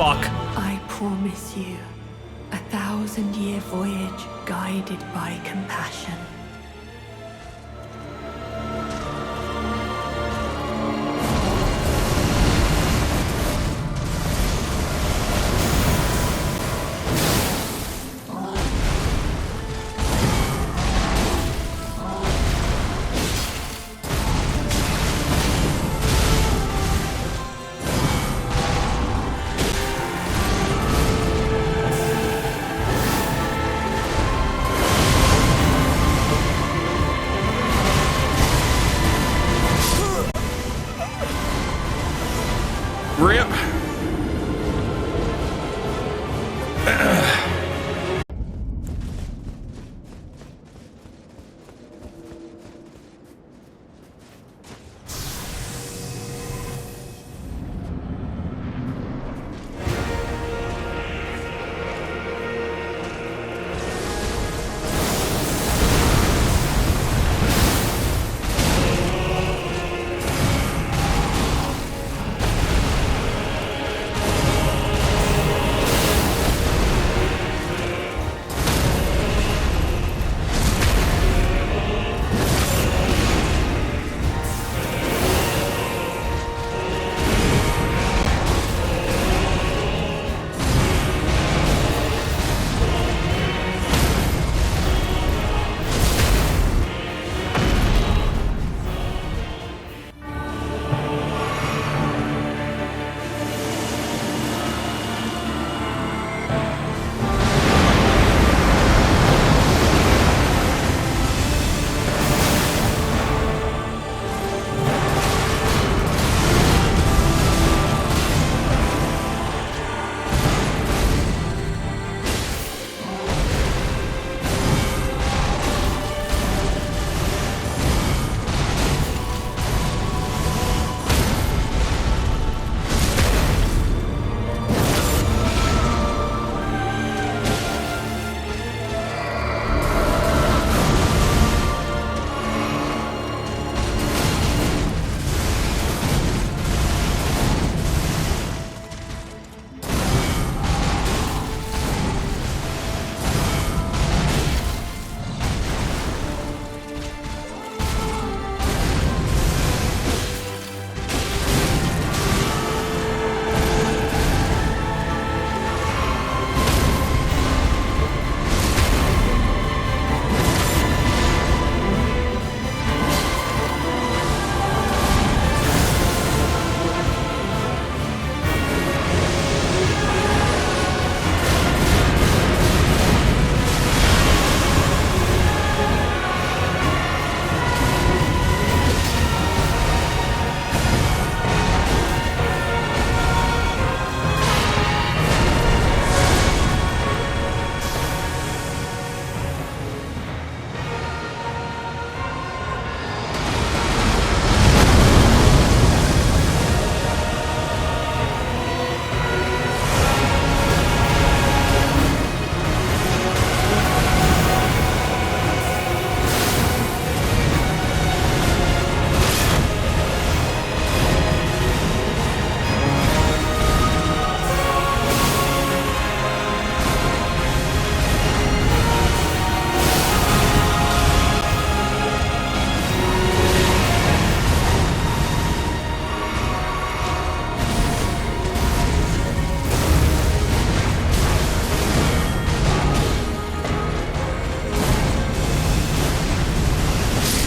fuck. I promise you, 1,000-year voyage guided by compassion. Rip.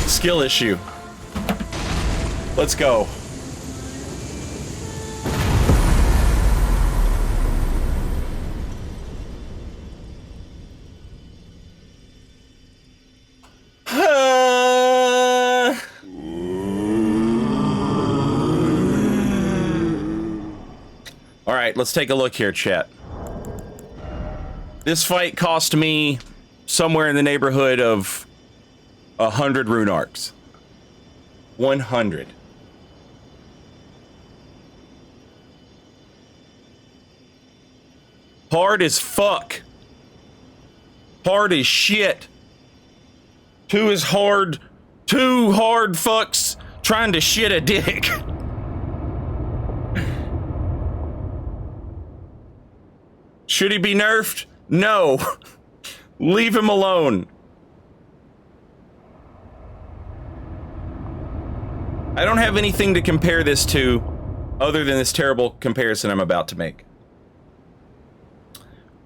Skill issue. Let's go. All right, let's take a look here, chat. This fight cost me somewhere in the neighborhood of 100 rune arcs. 100. Hard as fuck. Hard as shit. Two hard fucks trying to shit a dick. Should he be nerfed? No. Leave him alone. I don't have anything to compare this to other than this terrible comparison I'm about to make.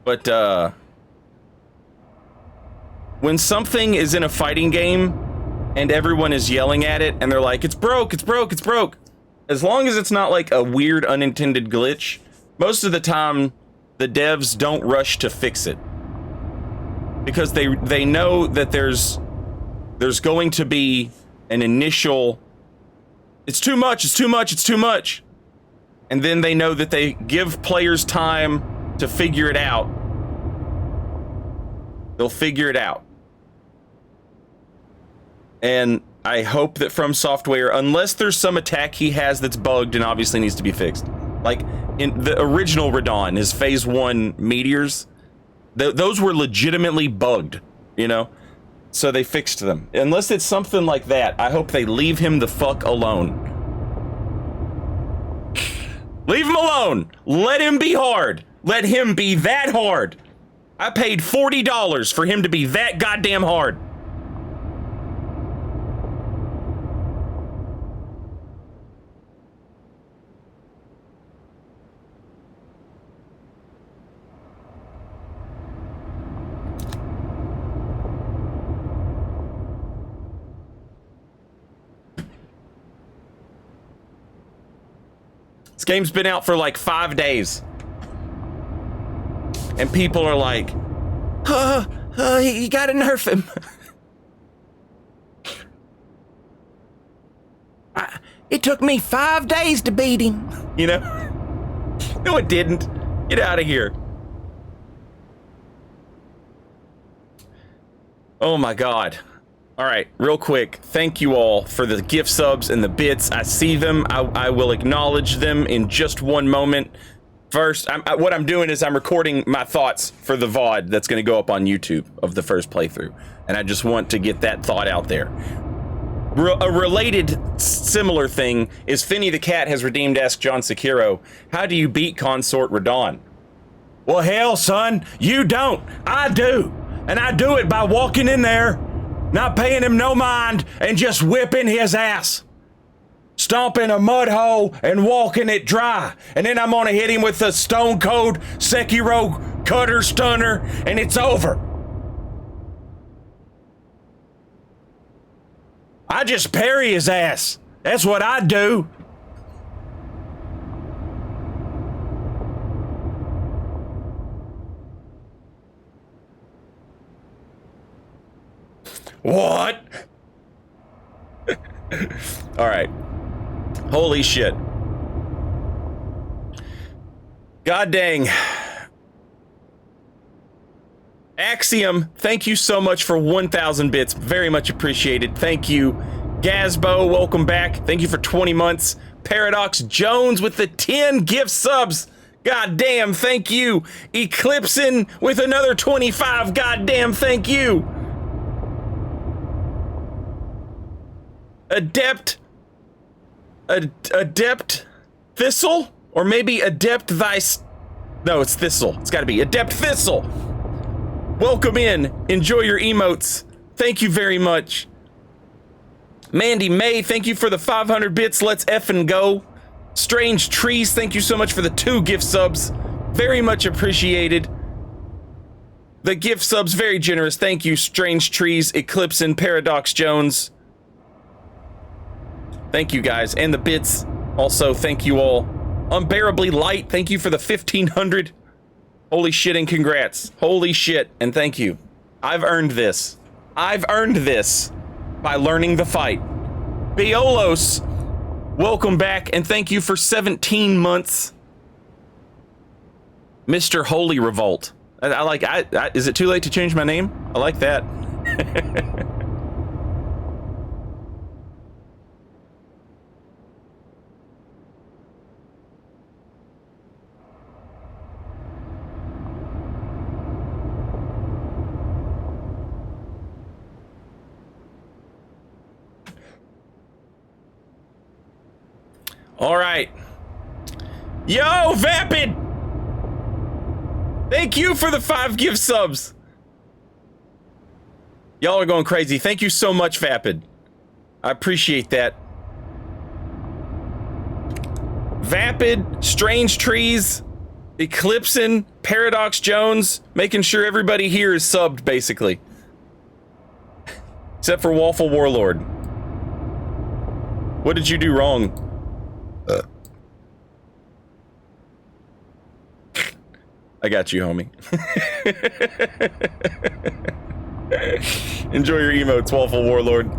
But, when something is in a fighting game and everyone is yelling at it and they're like, it's broke, it's broke, it's broke. As long as it's not like a weird unintended glitch, most of the time the devs don't rush to fix it. Because they know that there's going to be an initial, it's too much, it's too much, it's too much. And then they know that they give players time to figure it out. They'll figure it out. And I hope that From Software, unless there's some attack he has that's bugged and obviously needs to be fixed. Like in the original Radon, his phase 1 meteors, those were legitimately bugged, you know? So they fixed them. Unless it's something like that, I hope they leave him the fuck alone. Leave him alone. Let him be hard. Let him be that hard. I paid $40 for him to be that goddamn hard. This game's been out for like 5 days. And people are like, you gotta nerf him. It took me 5 days to beat him. You know? No, it didn't. Get out of here. Oh my God. All right, real quick. Thank you all for the gift subs and the bits. I see them. I will acknowledge them in just one moment. First, what I'm doing is I'm recording my thoughts for the VOD that's going to go up on YouTube of the first playthrough. And I just want to get that thought out there. A related similar thing is Finny the Cat has redeemed Ask John Sekiro. How do you beat Consort Radon? Well, hell, son, you don't. I do. And I do it by walking in there, not paying him no mind, and just whipping his ass. Stomping a mud hole and walking it dry. And then I'm gonna hit him with a stone cold Sekiro cutter stunner, and it's over. I just parry his ass. That's what I do. What? All right. Holy shit. God dang. Axiom, thank you so much for 1,000 bits. Very much appreciated. Thank you. Gazbo, welcome back. Thank you for 20 months. Paradox Jones with the 10 gift subs. God damn, thank you. Eclipsing with another 25. God damn, thank you. Adept Thistle? Or maybe Adept No, it's Thistle. It's gotta be Adept Thistle. Welcome in. Enjoy your emotes. Thank you very much. Mandy May, thank you for the 500 bits. Let's effing go. Strange Trees, thank you so much for the 2 gift subs. Very much appreciated. The gift subs, very generous. Thank you, Strange Trees, Eclipse and Paradox Jones. Thank you guys, and the bits. Also, thank you all. Unbearably Light, thank you for the 1,500. Holy shit and congrats. Holy shit and thank you. I've earned this. I've earned this by learning the fight. Biolos, welcome back and thank you for 17 months. Mr. Holy Revolt. Is it too late to change my name? I like that. All right. Yo, Vapid! Thank you for the 5 gift subs. Y'all are going crazy. Thank you so much, Vapid. I appreciate that. Vapid, Strange Trees, Eclipsin, Paradox Jones, making sure everybody here is subbed, basically. Except for Waffle Warlord. What did you do wrong? I got you, homie. Enjoy your emotes, Waffle Warlord.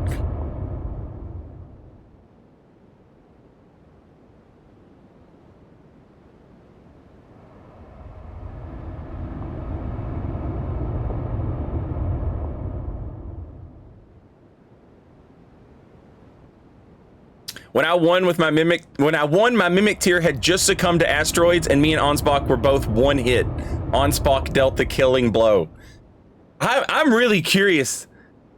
When I won my mimic tier had just succumbed to asteroids, and me and Onspock were both one hit. Onspock dealt the killing blow. I'm really curious.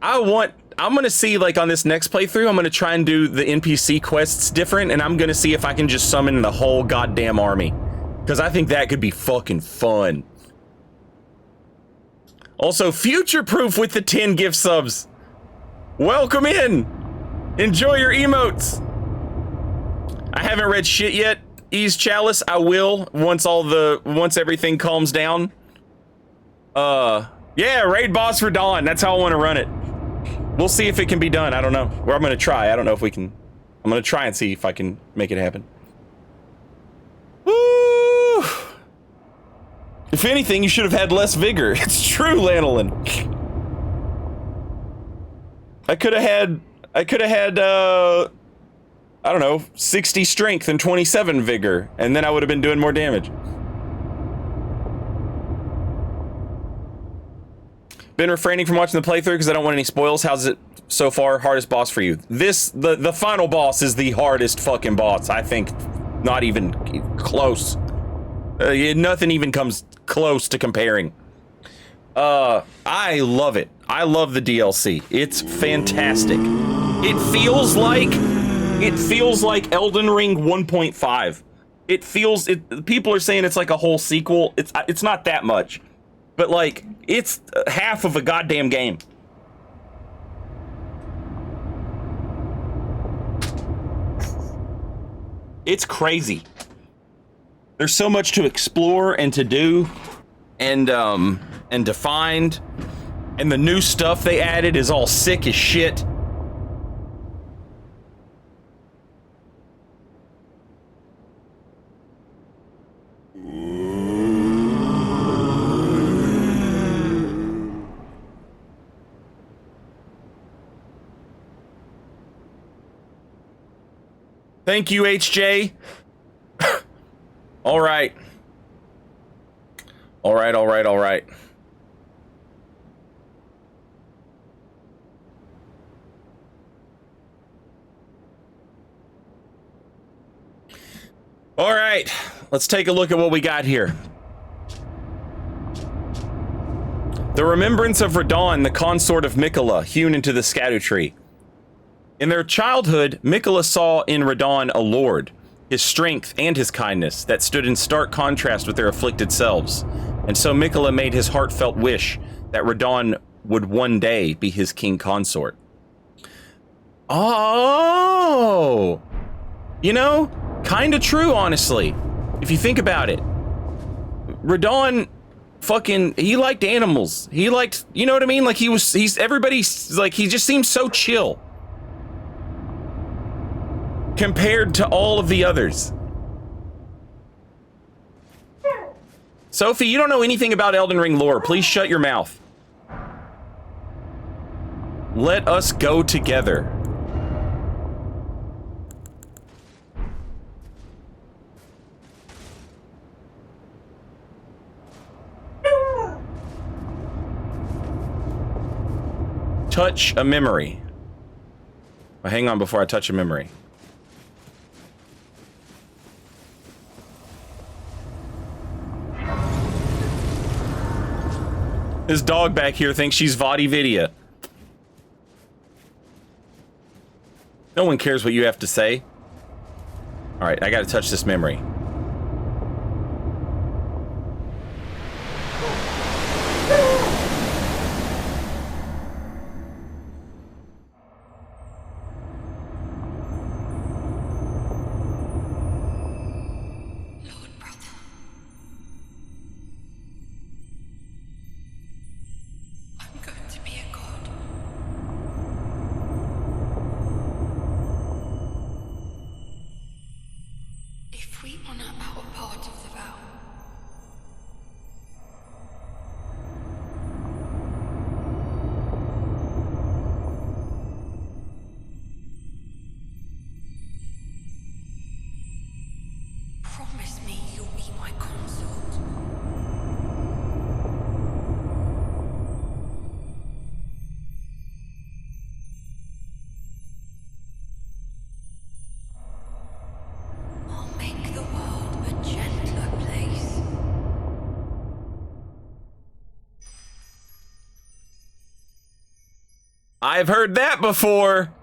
I'm gonna see, like, on this next playthrough, I'm gonna try and do the NPC quests different, and I'm gonna see if I can just summon the whole goddamn army. Because I think that could be fucking fun. Also, future-proof with the 10 gift subs. Welcome in. Enjoy your emotes. I haven't read shit yet. Ease Chalice, I will once everything calms down. Yeah, raid boss for Dawn. That's how I want to run it. We'll see if it can be done. I don't know. Or I'm gonna try. I don't know if we can. I'm gonna try and see if I can make it happen. Woo! If anything, you should have had less vigor. It's true, Lanolin. I could have had I don't know, 60 strength and 27 vigor, and then I would have been doing more damage. Been refraining from watching the playthrough because I don't want any spoils. How's it so far? Hardest boss for you? The final boss is the hardest fucking boss, I think. Not even close. Nothing even comes close to comparing. I love it. I love the DLC. It's fantastic. It feels like Elden Ring 1.5. People are saying it's like a whole sequel. It's not that much, but like it's half of a goddamn game. It's crazy. There's so much to explore and to do, and to find, and the new stuff they added is all sick as shit. Thank you, HJ. All right. All right. All right. Let's take a look at what we got here. The remembrance of Radon, the consort of Mikola, hewn into the Erdtree. In their childhood, Mikola saw in Radon a lord, his strength and his kindness that stood in stark contrast with their afflicted selves. And so Mikola made his heartfelt wish that Radon would one day be his king consort. Oh! You know, kinda true, honestly. If you think about it. Radon he liked animals. He liked, you know what I mean? Like he just seemed so chill. Compared to all of the others. Sophie, you don't know anything about Elden Ring lore. Please shut your mouth. Let us go together. Touch a memory. Well, hang on before I touch a memory. This dog back here thinks she's VodiVidia. No one cares what you have to say. Alright, I gotta touch this memory. honor our part of the vow. Promise me you'll be my consort. I'll make the world a gentler place. I've heard that before.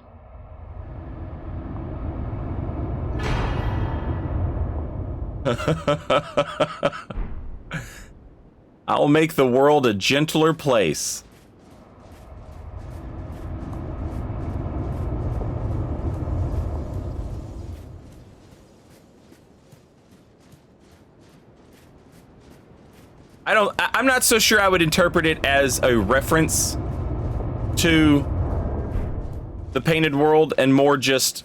I'll make the world a gentler place. I'm not so sure I would interpret it as a reference to the painted world and more just,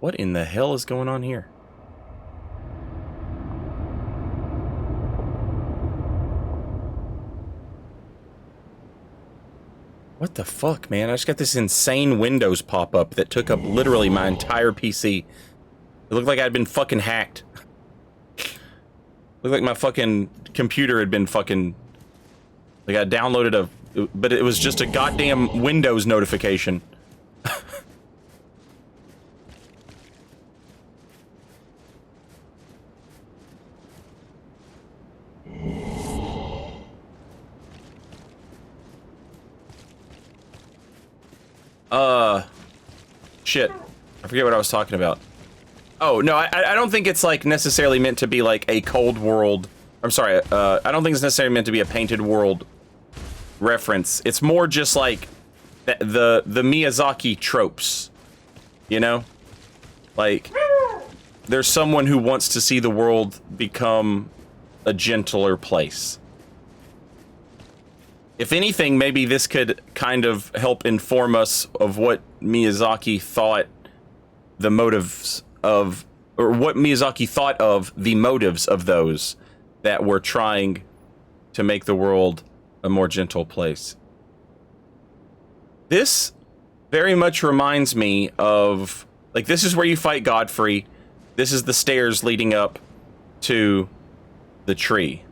what in the hell is going on here? What the fuck, man? I just got this insane Windows pop-up that took up literally my entire PC. It looked like I'd been fucking hacked. Looked like my fucking computer had been fucking... Like I downloaded a... But it was just a goddamn Windows notification. Shit. I forget what I was talking about. Oh, no, I don't think it's, like, necessarily meant to be, like, a cold world... I'm sorry, I don't think it's necessarily meant to be a painted world reference. It's more just, like, the Miyazaki tropes, you know? Like, there's someone who wants to see the world become a gentler place. If anything, maybe this could kind of help inform us of what Miyazaki thought the motives of, or what Miyazaki thought of the motives of those that were trying to make the world a more gentle place. This very much reminds me of, like, this is where you fight Godfrey. This is the stairs leading up to the tree.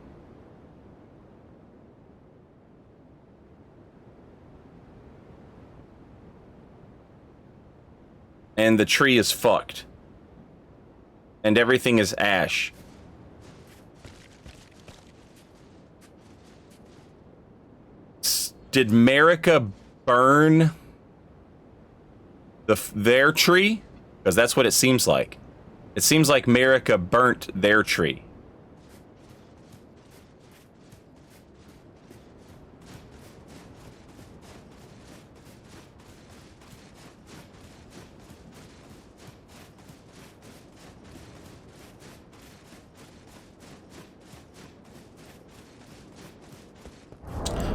And the tree is fucked. And everything is ash. Did Marika burn their tree? Because that's what it seems like. It seems like Marika burnt their tree.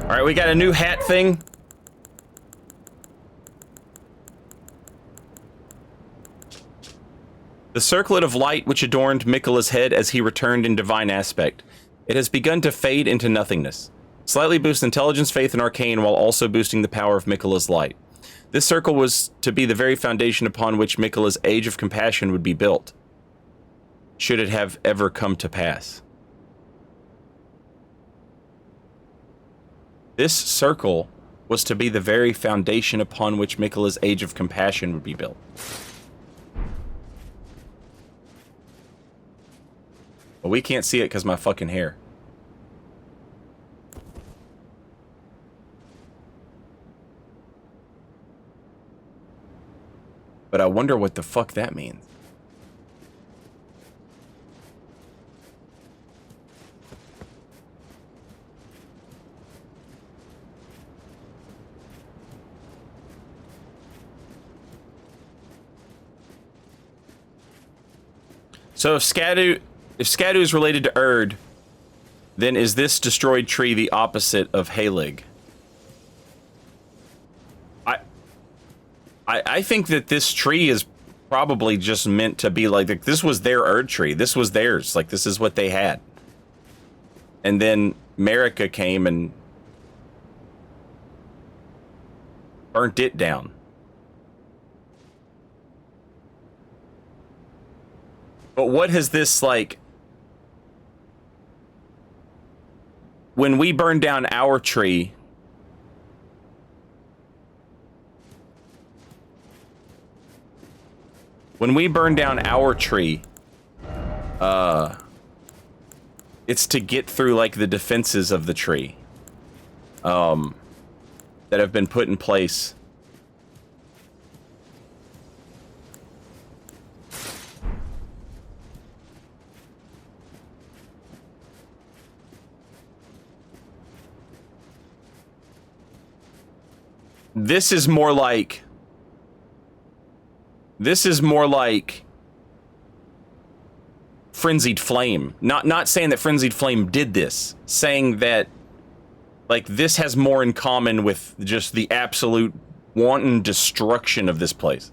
All right, we got a new hat thing. The circlet of light which adorned Miquella's head as he returned in divine aspect. It has begun to fade into nothingness. Slightly boost intelligence, faith, and arcane while also boosting the power of Miquella's light. This circle was to be the very foundation upon which Miquella's Age of Compassion would be built, should it have ever come to pass. This circle was to be the very foundation upon which Miquella's Age of Compassion would be built. But we can't see it because my fucking hair. But I wonder what the fuck that means. So if Scadu is related to Erd, then is this destroyed tree the opposite of Halig? I think that this tree is probably just meant to be like this was their Erdtree. This was theirs. Like, this is what they had. And then America came and burnt it down. But what has this, like... When we burned down our tree... When we burn down our tree, it's to get through, like, the defenses of the tree, that have been put in place. This is more like Frenzied Flame. Not saying that Frenzied Flame did this, saying that, like, this has more in common with just the absolute wanton destruction of this place.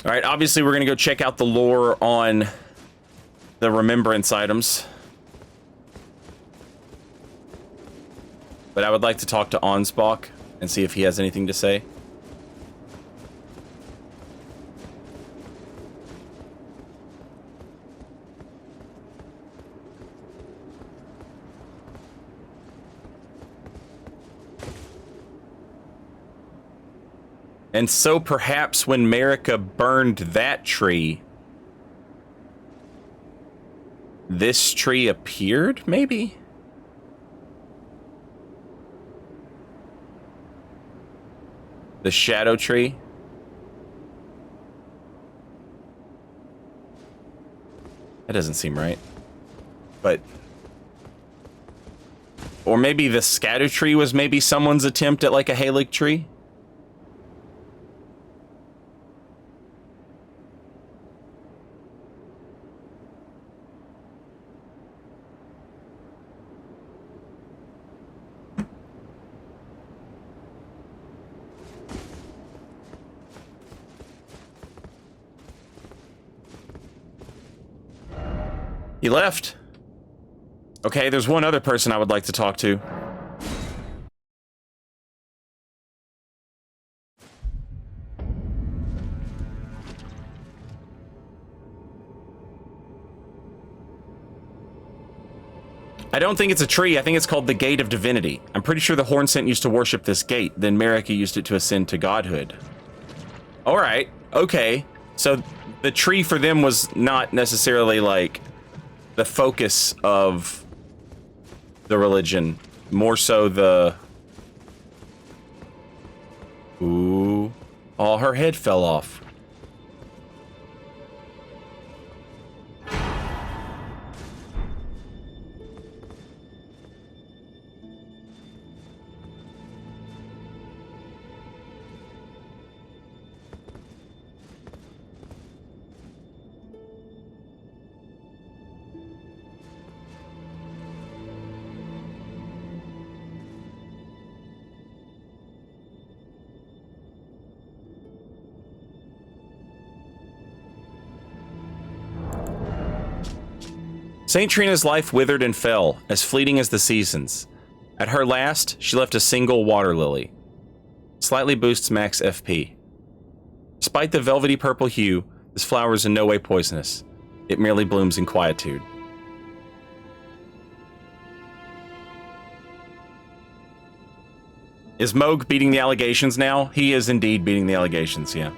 All right, obviously we're going to go check out the lore on the remembrance items. But I would like to talk to Ansbach and see if he has anything to say. And so perhaps when Marika burned that tree, this tree appeared, maybe? The shadow tree? That doesn't seem right. But... Or maybe the scatter tree was maybe someone's attempt at, like, a Halig tree? He left. Okay, there's one other person I would like to talk to. I don't think it's a tree. I think it's called the Gate of Divinity. I'm pretty sure the Hornsent used to worship this gate. Then Marika used it to ascend to godhood. All right. Okay. So the tree for them was not necessarily like the focus of the religion. More so the... Ooh. Oh, her head fell off. St. Trina's life withered and fell, as fleeting as the seasons. At her last, she left a single water lily. Slightly boosts max FP. Despite the velvety purple hue, this flower is in no way poisonous. It merely blooms in quietude. Is Moog beating the allegations now? He is indeed beating the allegations, yeah.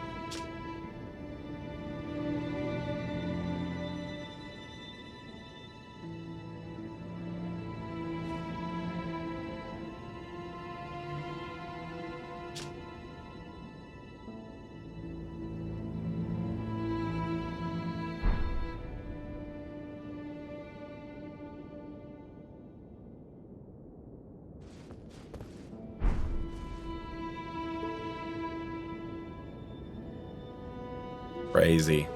Crazy.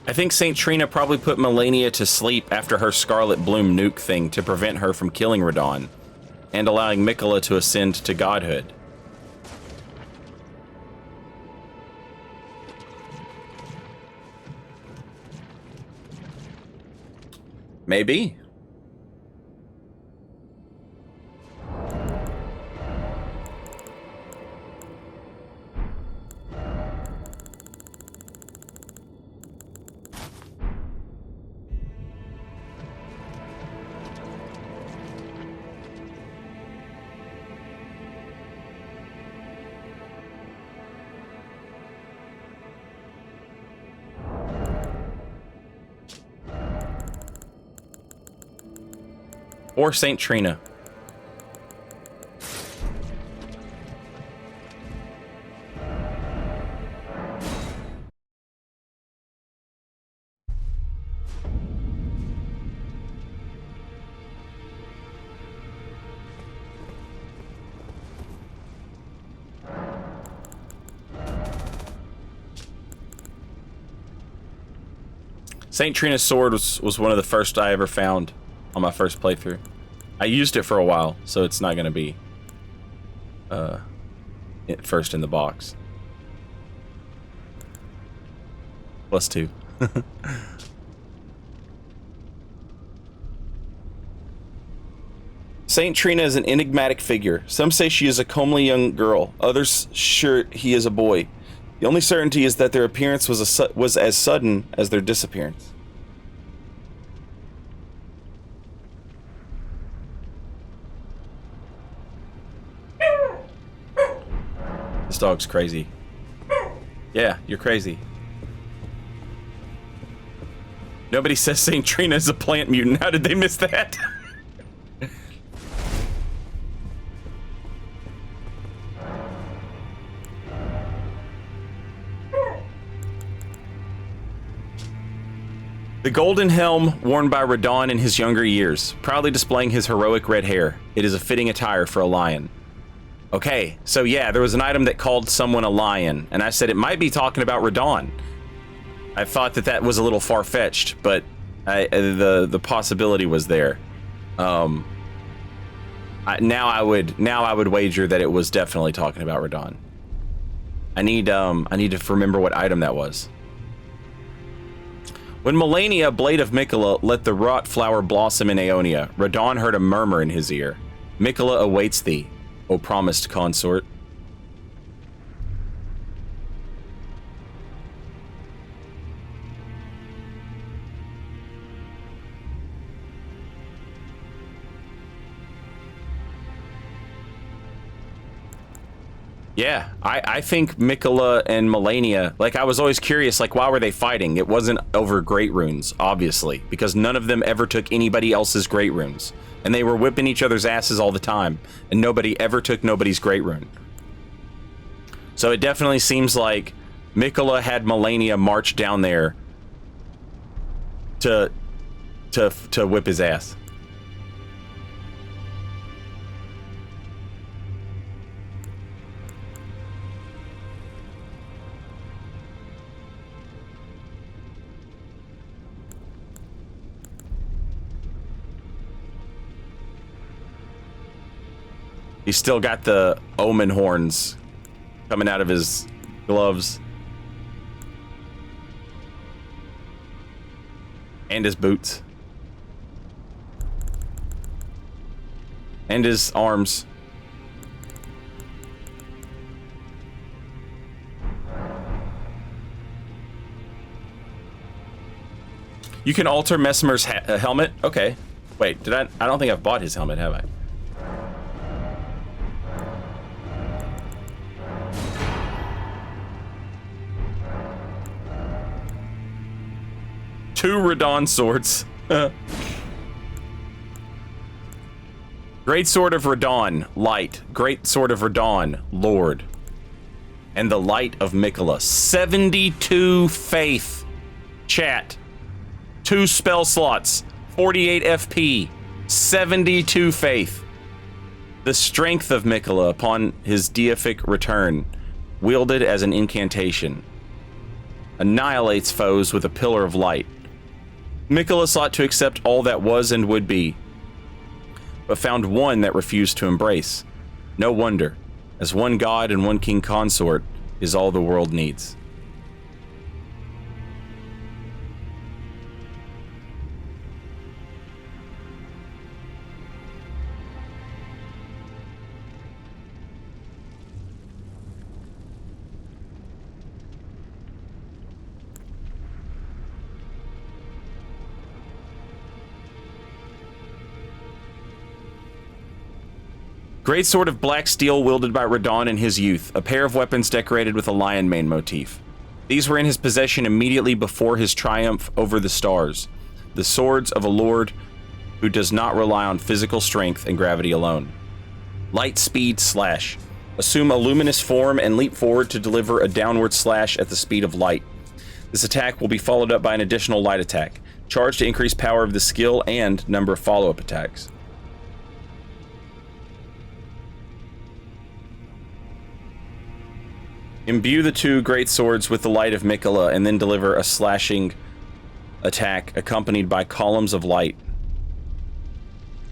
I think Saint Trina probably put Melania to sleep after her Scarlet Bloom nuke thing to prevent her from killing Radon and allowing Mikola to ascend to godhood. Maybe. Or Saint Trina. Saint Trina's sword was one of the first I ever found on my first playthrough. I used it for a while, so it's not going to be first in the box. +2. Saint Trina is an enigmatic figure. Some say she is a comely young girl. Others sure he is a boy. The only certainty is that their appearance was as sudden as their disappearance. This dog's crazy. Yeah, you're crazy. Nobody says Saint Trina is a plant mutant. How did they miss that? The golden helm worn by Radon in his younger years, proudly displaying his heroic red hair. It is a fitting attire for a lion. Okay, so yeah, there was an item that called someone a lion, and I said it might be talking about Radon. I thought that was a little far-fetched, but the possibility was there. Now I would wager that it was definitely talking about Radon. I need to remember what item that was. When Melania, Blade of Mikola, let the wrought flower blossom in Aeonia, Radon heard a murmur in his ear. Mikola awaits thee, O promised consort. Yeah, I think Mikola and Melania, like, I was always curious, like, why were they fighting? It wasn't over great runes, obviously, because none of them ever took anybody else's great runes. And they were whipping each other's asses all the time, and nobody ever took nobody's great rune. So it definitely seems like Mikola had Melania march down there to whip his ass. He's still got the omen horns coming out of his gloves. And his boots. And his arms. You can alter Messmer's helmet? Okay. Wait, did I don't think I've bought his helmet, have I? Two Radon swords. Great Sword of Radon, Light. Great Sword of Radon, Lord. And the Light of Mikola. 72 faith. Chat. 2 spell slots. 48 FP. 72 faith. The Strength of Mikola upon his deific return. Wielded as an incantation. Annihilates foes with a pillar of light. Mikola sought to accept all that was and would be, but found one that refused to embrace. No wonder, as one god and one king consort is all the world needs. Great Sword of Black Steel wielded by Radon in his youth, a pair of weapons decorated with a lion mane motif. These were in his possession immediately before his triumph over the stars, the swords of a lord who does not rely on physical strength and gravity alone. Light Speed Slash. Assume a luminous form and leap forward to deliver a downward slash at the speed of light. This attack will be followed up by an additional light attack. Charge to increase power of the skill and number of follow-up attacks. Imbue the 2 great swords with the light of Mikola and then deliver a slashing attack accompanied by columns of light.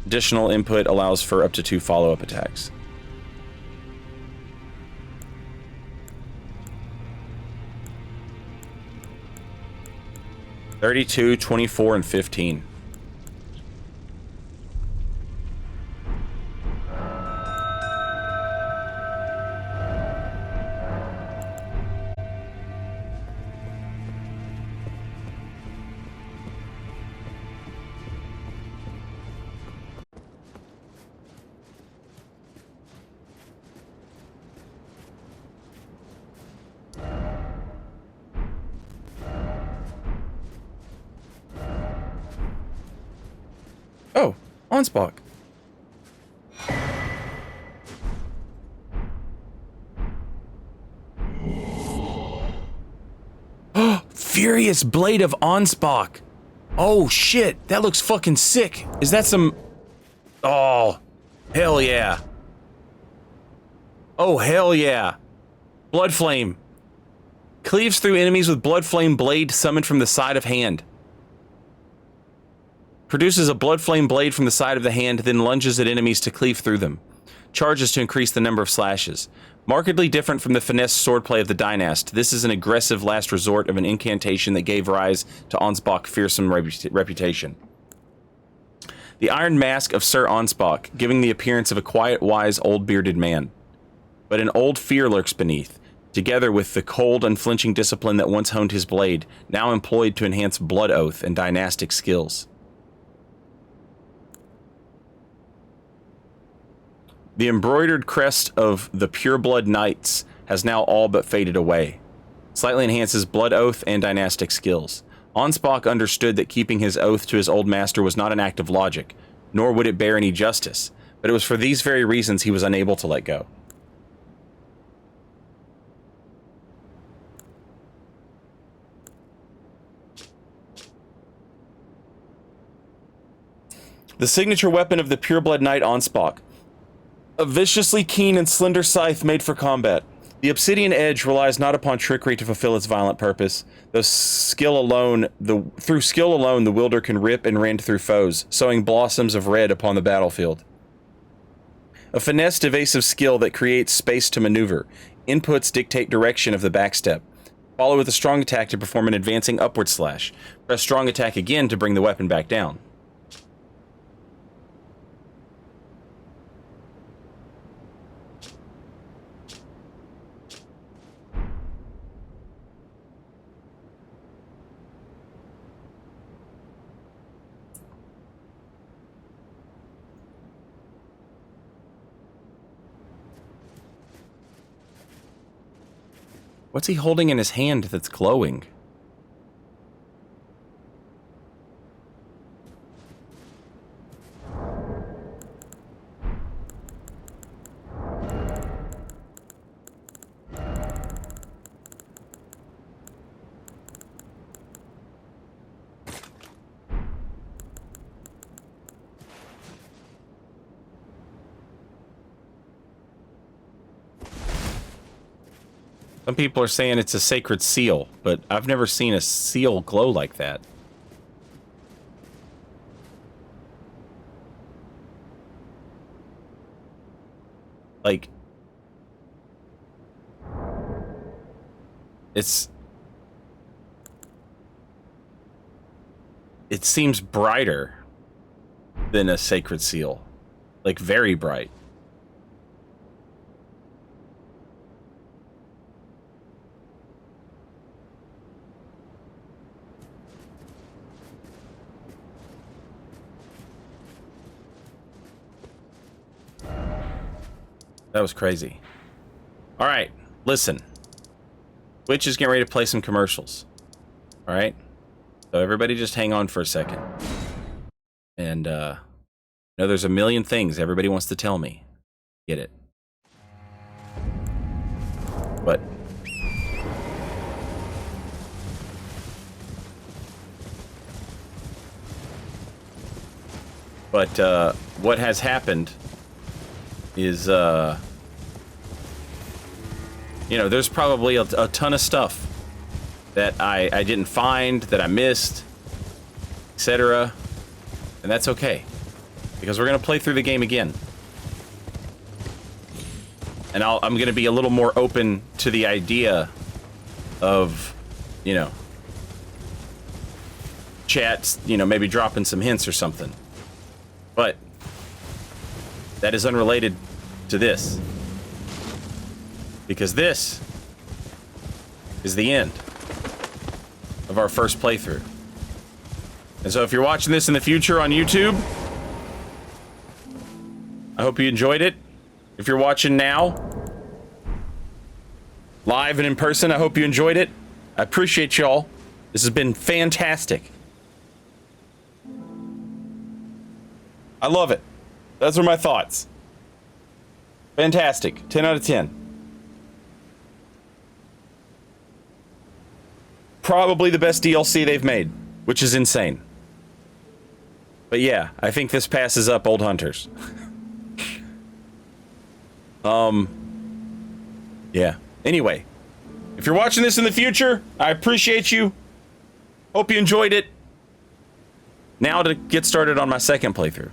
Additional input allows for up to 2 follow-up attacks. $32, $24, and $15. Oh, Onspock. Furious Blade of Onspock. Oh shit, that looks fucking sick. Is that some... Oh, hell yeah. Oh, hell yeah. Blood Flame. Cleaves through enemies with Blood Flame blade summoned from the side of hand. Produces a blood flame blade from the side of the hand, then lunges at enemies to cleave through them. Charges to increase the number of slashes. Markedly different from the finesse swordplay of the Dynast, this is an aggressive last resort of an incantation that gave rise to Onspock's fearsome reputation. The Iron Mask of Sir Onspock, giving the appearance of a quiet, wise, old bearded man. But an old fear lurks beneath, together with the cold, unflinching discipline that once honed his blade, now employed to enhance blood oath and dynastic skills. The embroidered crest of the Pureblood Knights has now all but faded away. Slightly enhances blood oath and dynastic skills. Onspock understood that keeping his oath to his old master was not an act of logic, nor would it bear any justice, but it was for these very reasons he was unable to let go. The signature weapon of the Pureblood Knight Onspock. A viciously keen and slender scythe made for combat. The obsidian edge relies not upon trickery to fulfill its violent purpose. Through skill alone, the wielder can rip and rend through foes, sowing blossoms of red upon the battlefield. A finessed, evasive skill that creates space to maneuver. Inputs dictate direction of the backstep. Follow with a strong attack to perform an advancing upward slash. Press strong attack again to bring the weapon back down. What's he holding in his hand that's glowing? Some people are saying it's a sacred seal, but I've never seen a seal glow like that. Like, it seems brighter than a sacred seal. Like, very bright. That was crazy. All right, listen. Twitch is getting ready to play some commercials. All right? So everybody just hang on for a second. And, you know, there's a million things everybody wants to tell me. Get it. But what has happened is, you know, there's probably a ton of stuff that I didn't find, that I missed, etc. And that's okay, because we're going to play through the game again. And I'm going to be a little more open to the idea of, you know, chats, you know, maybe dropping some hints or something. But that is unrelated to this. Because this is the end of our first playthrough. And so if you're watching this in the future on YouTube, I hope you enjoyed it. If you're watching now, live and in person, I hope you enjoyed it. I appreciate y'all. This has been fantastic. I love it. Those are my thoughts. Fantastic. 10 out of 10. Probably the best DLC they've made, which is insane. But yeah, I think this passes up Old Hunters. Yeah. Anyway, if you're watching this in the future, I appreciate you. Hope you enjoyed it. Now to get started on my second playthrough.